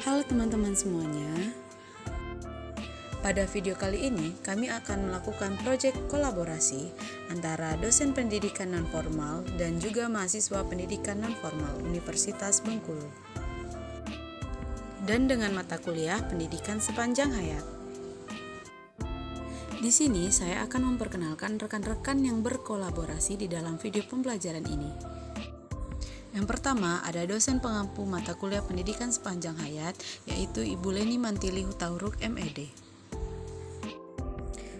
Halo teman-teman semuanya. Pada video kali ini, kami akan melakukan proyek kolaborasi antara dosen pendidikan non-formal dan juga mahasiswa pendidikan non-formal Universitas Bengkulu. Dan dengan mata kuliah pendidikan sepanjang hayat. Di sini saya akan memperkenalkan rekan-rekan yang berkolaborasi di dalam video pembelajaran ini. Yang pertama, ada dosen pengampu mata kuliah pendidikan sepanjang hayat, yaitu Ibu Leni Mantili Hutauruk, MED.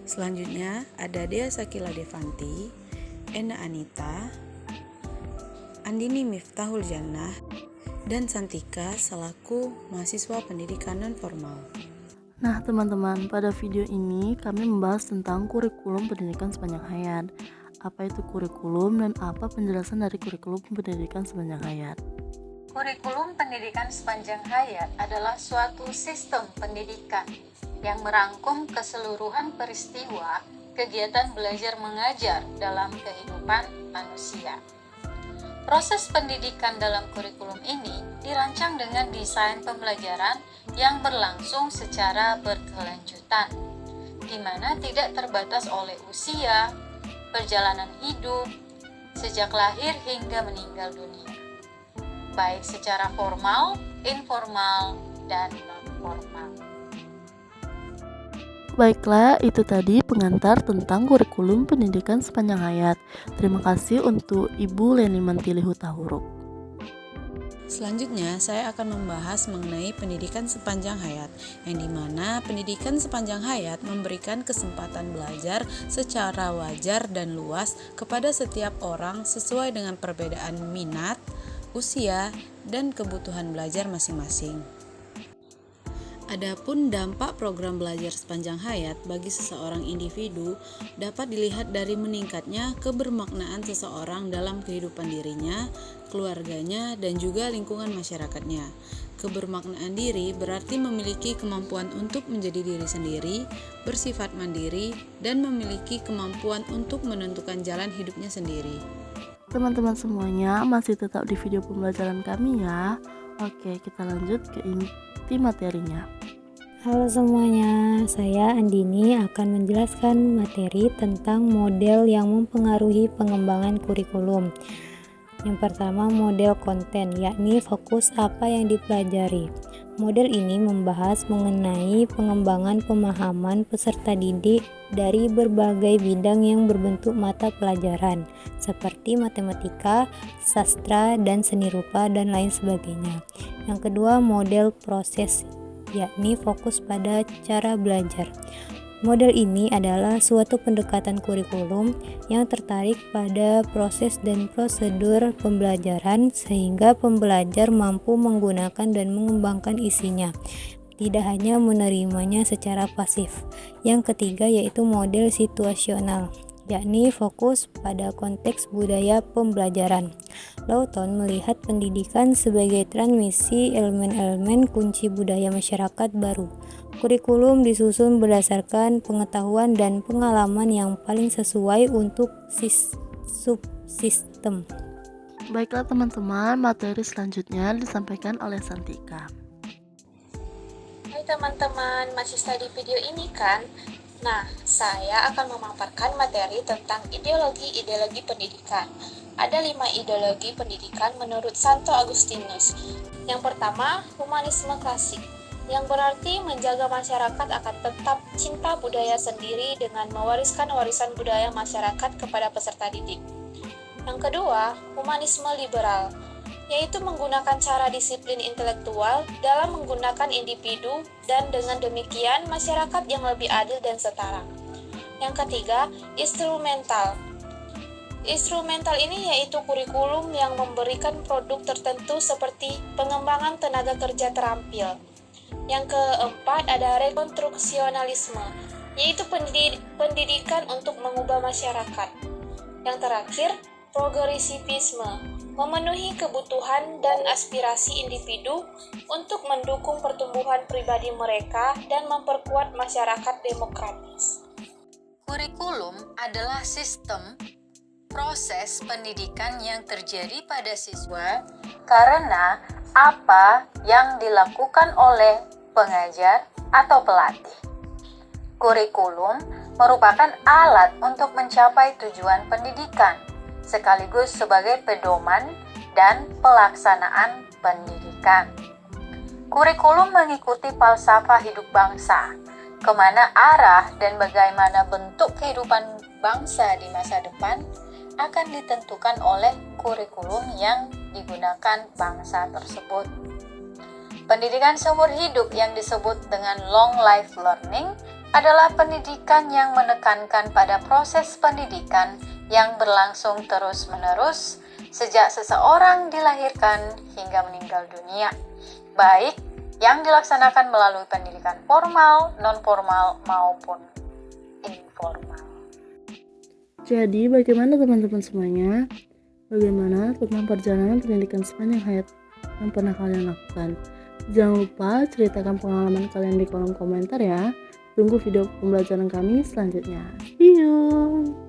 Selanjutnya, ada Dea Sakila Devanti, Enda Anita, Andini Miftahul Jannah, dan Santika selaku mahasiswa pendidikan non-formal. Nah teman-teman, pada video ini kami membahas tentang kurikulum pendidikan sepanjang hayat. Apa itu kurikulum dan apa penjelasan dari kurikulum pendidikan sepanjang hayat? Kurikulum pendidikan sepanjang hayat adalah suatu sistem pendidikan yang merangkum keseluruhan peristiwa kegiatan belajar mengajar dalam kehidupan manusia. Proses pendidikan dalam kurikulum ini dirancang dengan desain pembelajaran yang berlangsung secara berkelanjutan, di mana tidak terbatas oleh usia, perjalanan hidup, sejak lahir hingga meninggal dunia, baik secara formal, informal, dan non-formal. Baiklah, itu tadi pengantar tentang kurikulum pendidikan sepanjang hayat. Terima kasih untuk Ibu Leni Mantili Hutauruk. Selanjutnya, saya akan membahas mengenai pendidikan sepanjang hayat, yang dimana pendidikan sepanjang hayat memberikan kesempatan belajar secara wajar dan luas kepada setiap orang sesuai dengan perbedaan minat, usia, dan kebutuhan belajar masing-masing. Adapun dampak program belajar sepanjang hayat bagi seseorang individu dapat dilihat dari meningkatnya kebermaknaan seseorang dalam kehidupan dirinya, keluarganya, dan juga lingkungan masyarakatnya. Kebermaknaan diri berarti memiliki kemampuan untuk menjadi diri sendiri, bersifat mandiri, dan memiliki kemampuan untuk menentukan jalan hidupnya sendiri. Teman-teman semuanya masih tetap di video pembelajaran kami ya. Oke, kita lanjut ke inti materinya. Halo semuanya, saya Andini akan menjelaskan materi tentang model yang mempengaruhi pengembangan kurikulum. Yang pertama, model konten, yakni fokus apa yang dipelajari. Model ini membahas mengenai pengembangan pemahaman peserta didik dari berbagai bidang yang berbentuk mata pelajaran, seperti matematika, sastra, dan seni rupa, dan lain sebagainya. Yang kedua, model proses, yakni fokus pada cara belajar. Model ini adalah suatu pendekatan kurikulum yang tertarik pada proses dan prosedur pembelajaran sehingga pembelajar mampu menggunakan dan mengembangkan isinya, tidak hanya menerimanya secara pasif. Yang ketiga yaitu model situasional, yakni fokus pada konteks budaya pembelajaran. Lawton melihat pendidikan sebagai transmisi elemen-elemen kunci budaya masyarakat baru. Kurikulum disusun berdasarkan pengetahuan dan pengalaman yang paling sesuai untuk subsistem. Baiklah teman-teman, materi selanjutnya disampaikan oleh Santika. Hai teman-teman, masih study video ini kan? Nah, saya akan memaparkan materi tentang ideologi pendidikan. Ada 5 ideologi pendidikan menurut Santo Agustinus. Yang pertama, humanisme klasik, yang berarti menjaga masyarakat akan tetap cinta budaya sendiri dengan mewariskan warisan budaya masyarakat kepada peserta didik. Yang kedua, humanisme liberal, yaitu menggunakan cara disiplin intelektual dalam menggunakan individu dan dengan demikian masyarakat yang lebih adil dan setara. Yang ketiga, instrumental. Instrumental ini yaitu kurikulum yang memberikan produk tertentu seperti pengembangan tenaga kerja terampil. Yang keempat ada rekonstruksionalisme, yaitu pendidikan untuk mengubah masyarakat. Yang terakhir, progresivisme, memenuhi kebutuhan dan aspirasi individu untuk mendukung pertumbuhan pribadi mereka dan memperkuat masyarakat demokratis. Kurikulum adalah sistem proses pendidikan yang terjadi pada siswa karena apa yang dilakukan oleh pengajar atau pelatih. Kurikulum merupakan alat untuk mencapai tujuan pendidikan, sekaligus sebagai pedoman dan pelaksanaan pendidikan. Kurikulum mengikuti falsafah hidup bangsa, kemana arah dan bagaimana bentuk kehidupan bangsa di masa depan akan ditentukan oleh kurikulum yang digunakan bangsa tersebut. Pendidikan seumur hidup yang disebut dengan long life learning adalah pendidikan yang menekankan pada proses pendidikan yang berlangsung terus-menerus sejak seseorang dilahirkan hingga meninggal dunia, baik yang dilaksanakan melalui pendidikan formal, non-formal, maupun informal. Jadi, bagaimana teman-teman semuanya? Bagaimana tentang perjalanan pendidikan sepanjang hayat yang pernah kalian lakukan? Jangan lupa ceritakan pengalaman kalian di kolom komentar ya. Tunggu video pembelajaran kami selanjutnya. See you!